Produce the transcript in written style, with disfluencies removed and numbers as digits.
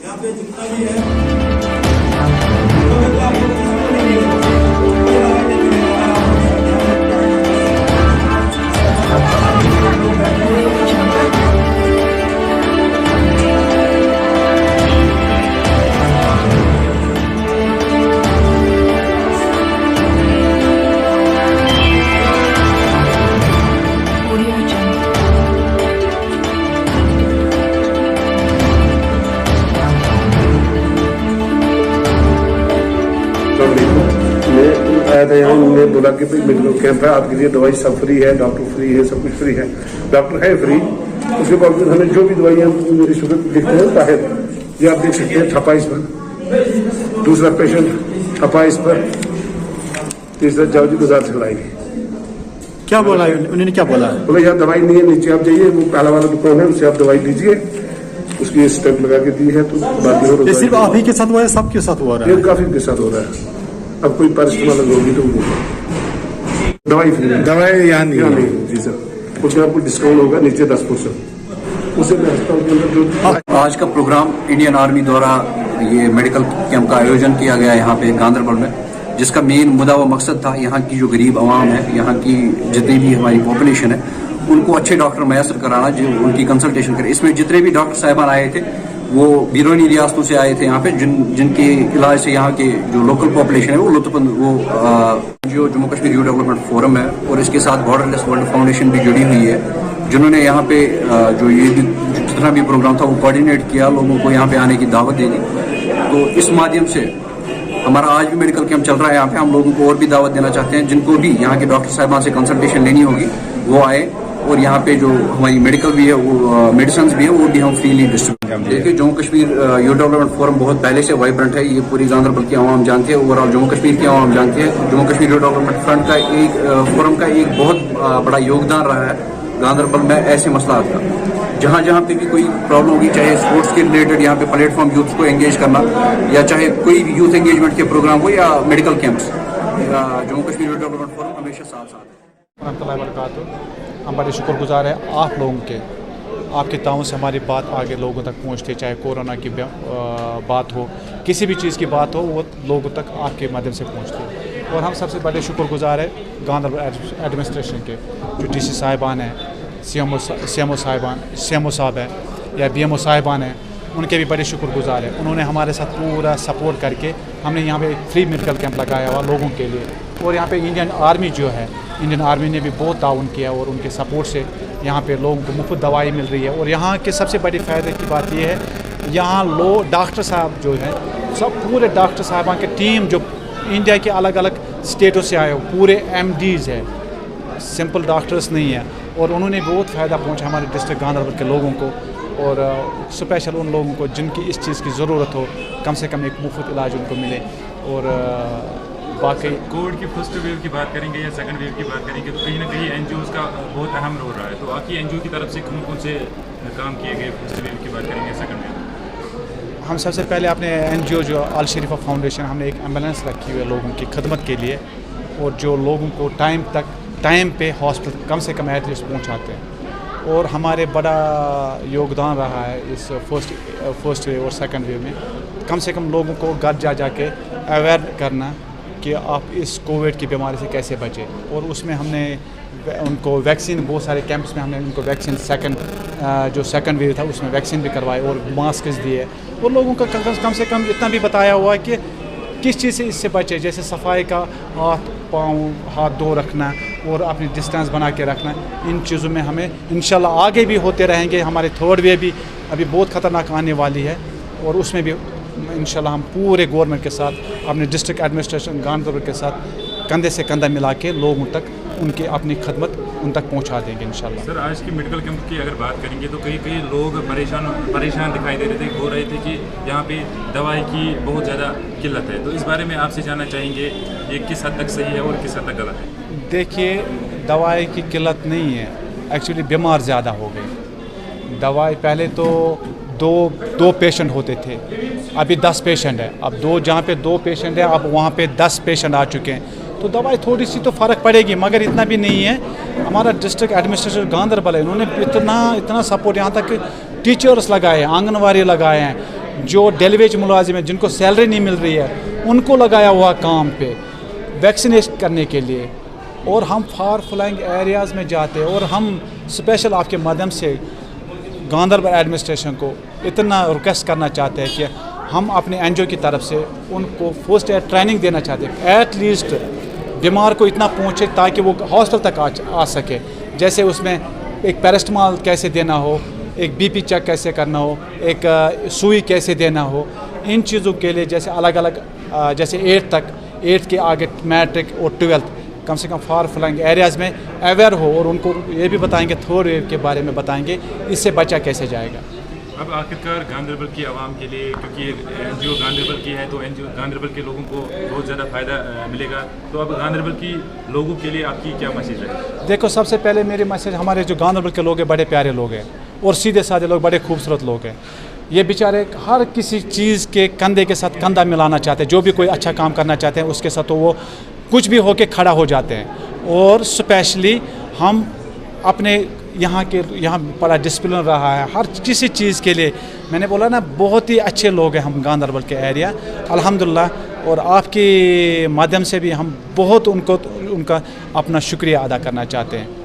यहाँ पे जितना भी है तो आपको सामने नहीं है। आया था यहाँ, उन्होंने बोला कि भाई मेडिकल कैंप है, आपके लिए दवाई सब फ्री है, डॉक्टर फ्री है, सब कुछ फ्री है। डॉक्टर है फ्री, उसके बावजूद हमें जो भी दवाइयाँ मेरी सूरत दिखते हैं ताहिर, ये आप देख सकते हैं, छपा इस पर, दूसरा पेशेंट छपा इस पर, तीसरा जाओ जी गुजार से लाएंगे। क्या बोला उन्होंने, क्या बोला? बोले यहाँ दवाई नहीं है, नीचे आप जाइए, वो पहला वाला दुकान है, उससे आप दवाई लीजिए, उसकी स्टेप लगा के दी है तो बाकी हो। सिर्फ आप ही के साथ हुआ है, सबके साथ हो रहा है? काफी के साथ हो रहा है। अब कोई परिस्थिति होगी तो दवाई फ्री, दवाई यहाँ नहीं है जी सर। उसमें आपको डिस्काउंट होगा नीचे 10%। उसे मैं अस्पताल के अंदर जो आज का प्रोग्राम इंडियन आर्मी द्वारा ये मेडिकल कैंप का आयोजन किया गया यहाँ पे गांधरबल में, जिसका मेन मुद्दा व मकसद था यहाँ की जो गरीब आवाम है, यहाँ की जितनी भी हमारी पॉपुलेशन है, उनको अच्छे डॉक्टर मैसर कराना, जो उनकी कंसल्टेशन करे। इसमें जितने भी डॉक्टर साहिबान आए थे वो बिरोनी रियासतों से आए थे यहाँ पे, जिनके इलाज से यहाँ के जो लोकल पॉपुलेशन है वो जो Jammu Kashmir youth development forum है और इसके साथ बॉर्डरलेस वर्ल्ड फाउंडेशन भी जुड़ी हुई है, जिन्होंने यहाँ पे जो ये जितना भी प्रोग्राम था वो कोऑर्डिनेट किया, लोगों को यहाँ पे आने की दावत दे दी। तो इस माध्यम से हमारा आज भी मेडिकल कैंप चल रहा है यहाँ पे। हम लोगों को और भी दावत देना चाहते हैं, जिनको भी यहाँ के डॉक्टर साहिबान से कंसल्टेशन लेनी होगी वो आए, और यहाँ पे जो हमारी मेडिकल भी है, वो मेडिसिन भी है, वो भी हम फ्रीली डिस्ट्रीब्यूट। देखिए, Jammu Kashmir youth development forum बहुत पहले से वाइब्रेंट है, ये पूरी गांधरबल की आवाम जानती है, ओवरऑल जम्मू कश्मीर की आवाम जानती है। Jammu Kashmir youth development front का फोरम का एक बहुत बड़ा योगदान रहा है गांधरबल में ऐसे मसला का। जहाँ जहाँ पे भी कोई प्रॉब्लम होगी, चाहे स्पोर्ट्स के रिलेटेड यहाँ पे प्लेटफॉर्म यूथ को एंगेज करना, या चाहे कोई भी यूथ एंगेजमेंट के प्रोग्राम हो, या medical camps, Jammu Kashmir youth development forum हमेशा साथ साथ है। हम बड़े शुक्रगुजार हैं आप लोगों के, आपके ताउन से हमारी बात आगे लोगों तक पहुंचती है, चाहे कोरोना की बात हो, किसी भी चीज़ की बात हो, वो लोगों तक आपके माध्यम से पहुंचती है। और हम सबसे बड़े शुक्रगुजार हैं गांधरबल एडमिनिस्ट्रेशन के, जो डीसी साहिबान हैं, सीएमओ साहब हैं, या बीएमओ साहिबान हैं, उनके भी बड़े शुक्रगुजार हैं। उन्होंने हमारे साथ पूरा सपोर्ट करके हमने यहाँ पे फ्री मेडिकल कैंप लगाया हुआ लोगों के लिए। और यहाँ पे इंडियन आर्मी जो है, इंडियन आर्मी ने भी बहुत ताउन किया, और उनके सपोर्ट से यहाँ पे लोगों को मुफ्त दवाई मिल रही है। और यहाँ के सबसे बड़ी फ़ायदे की बात यह है, यहाँ डॉक्टर साहब जो हैं, सब पूरे डॉक्टर साहबान की टीम जो इंडिया के अलग अलग स्टेटों से आए हो, पूरे MDs है, सिंपल डॉक्टर्स नहीं है। और उन्होंने बहुत फ़ायदा पहुँचा हमारे डिस्ट्रिक्ट गांधरबल के लोगों को, और स्पेशल उन लोगों को जिनकी इस चीज़ की ज़रूरत हो, कम से कम एक मुफ्त इलाज उनको मिले। और बाकी कोविड की फर्स्ट वेव की बात करेंगे या सेकंड वेव की बात करेंगे, तो कहीं ना कहीं NGOs का बहुत अहम रोल रहा है। तो आपकी NGO की तरफ से कौन कौन से काम किए गए फर्स्ट वेव की बात करेंगे, सेकंड वेव? हम सबसे पहले अपने NGO जो अल शरीफा फाउंडेशन, हमने एक एम्बुलेंस रखी हुई है लोगों की खदमत के लिए, और जो लोगों को टाइम पे हॉस्पिटल कम से कम एटलीस्ट पहुँचाते हैं। और हमारे बड़ा योगदान रहा है इस फर्स्ट वेव और सेकंड वेव में, कम से कम लोगों को घर जा के अवेयर करना कि आप इस कोविड की बीमारी से कैसे बचें। और उसमें हमने उनको वैक्सीन, बहुत सारे कैंप्स में हमने उनको वैक्सीन जो सेकंड वेव था उसमें वैक्सीन भी करवाए, और मास्क दिए, और लोगों का कम से कम इतना भी बताया हुआ कि किस चीज़ से इससे बचे, जैसे सफाई का, हाथ धो रखना और अपनी डिस्टेंस बना के रखना। इन चीज़ों में हमें इंशाल्लाह आगे भी होते रहेंगे। हमारे थर्ड वेव भी अभी बहुत ख़तरनाक आने वाली है, और उसमें भी इंशाल्लाह हम पूरे गवर्नमेंट के साथ, अपने डिस्ट्रिक्ट एडमिनिस्ट्रेशन गांधरबल के साथ कंधे से कंधा मिला के लोगों तक उनकी अपनी खदमत उन तक पहुंचा देंगे इंशाल्लाह। सर, आज की मेडिकल कैंप की अगर बात करेंगे तो कई लोग परेशान दिखाई दे रहे थे, हो रहे थे कि यहाँ पे दवाई की बहुत ज़्यादा किल्लत है। तो इस बारे में आपसे जानना चाहेंगे, ये किस हद तक सही है और किस हद तक गलत है? देखिए, दवाई की किल्लत नहीं है, एक्चुअली बीमार ज़्यादा हो गए। दवाई पहले तो दो पेशेंट होते थे, अभी 10 पेशेंट है। अब जहाँ पे 2 पेशेंट है, अब वहाँ पे 10 पेशेंट आ चुके हैं। तो दवाई थोड़ी सी तो फ़र्क पड़ेगी, मगर इतना भी नहीं है। हमारा डिस्ट्रिक्ट एडमिनिस्ट्रेशन गांधरबल है, इन्होंने इतना सपोर्ट, यहाँ तक टीचर्स लगाए हैं, आंगनवाड़ी लगाए हैं, जो डेली वेज मुलाजिम हैं जिनको सैलरी नहीं मिल रही है उनको लगाया हुआ काम पे वैक्सीनेट करने के लिए। और हम फार फ्लैंग एरियाज़ में जाते हैं और हम स्पेशल आपके माध्यम से गांधरबल एडमिनिस्ट्रेशन को इतना रिक्वेस्ट करना चाहते हैं कि हम अपने एनजीओ की तरफ से उनको फर्स्ट एड ट्रेनिंग देना चाहते हैं, एटलीस्ट बीमार को इतना पहुँचे ताकि वो हॉस्पिटल तक आ सके। जैसे उसमें एक पैरास्टामॉल कैसे देना हो, एक बीपी चेक कैसे करना हो, एक सुई कैसे देना हो, इन चीज़ों के लिए जैसे अलग अलग जैसे 8th के आगे मैट्रिक और 12th कम से कम फार फ्लैंग एरियाज़ में अवेयर हो, और उनको ये भी बताएंगे थर्ड वेव के बारे में बताएंगे, इससे बचा कैसे जाएगा। अब आखिरकार गांधरबल की आवाम के लिए, क्योंकि एनजीओ गांधरबल की है तो एनजीओ गांधरबल के लोगों को बहुत ज़्यादा फ़ायदा मिलेगा, तो अब गांधरबल की लोगों के लिए आपकी क्या मैसेज है? देखो, सबसे पहले मेरी मैसेज, हमारे जो गांधरबल के लोग हैं बड़े प्यारे लोग हैं और सीधे साधे लोग, बड़े खूबसूरत लोग हैं। ये बेचारे हर किसी चीज़ के कंधे के साथ कंधा मिलाना चाहते हैं, जो भी कोई अच्छा काम करना चाहते हैं उसके साथ तो वो कुछ भी होके खड़ा हो जाते हैं। और स्पेशली हम अपने यहाँ बड़ा डिसिप्लिन रहा है हर किसी चीज़ के लिए। मैंने बोला ना, बहुत ही अच्छे लोग हैं हम गांधरबल के एरिया, अल्हम्दुलिल्लाह। और आपके माध्यम से भी हम बहुत उनका अपना शुक्रिया अदा करना चाहते हैं।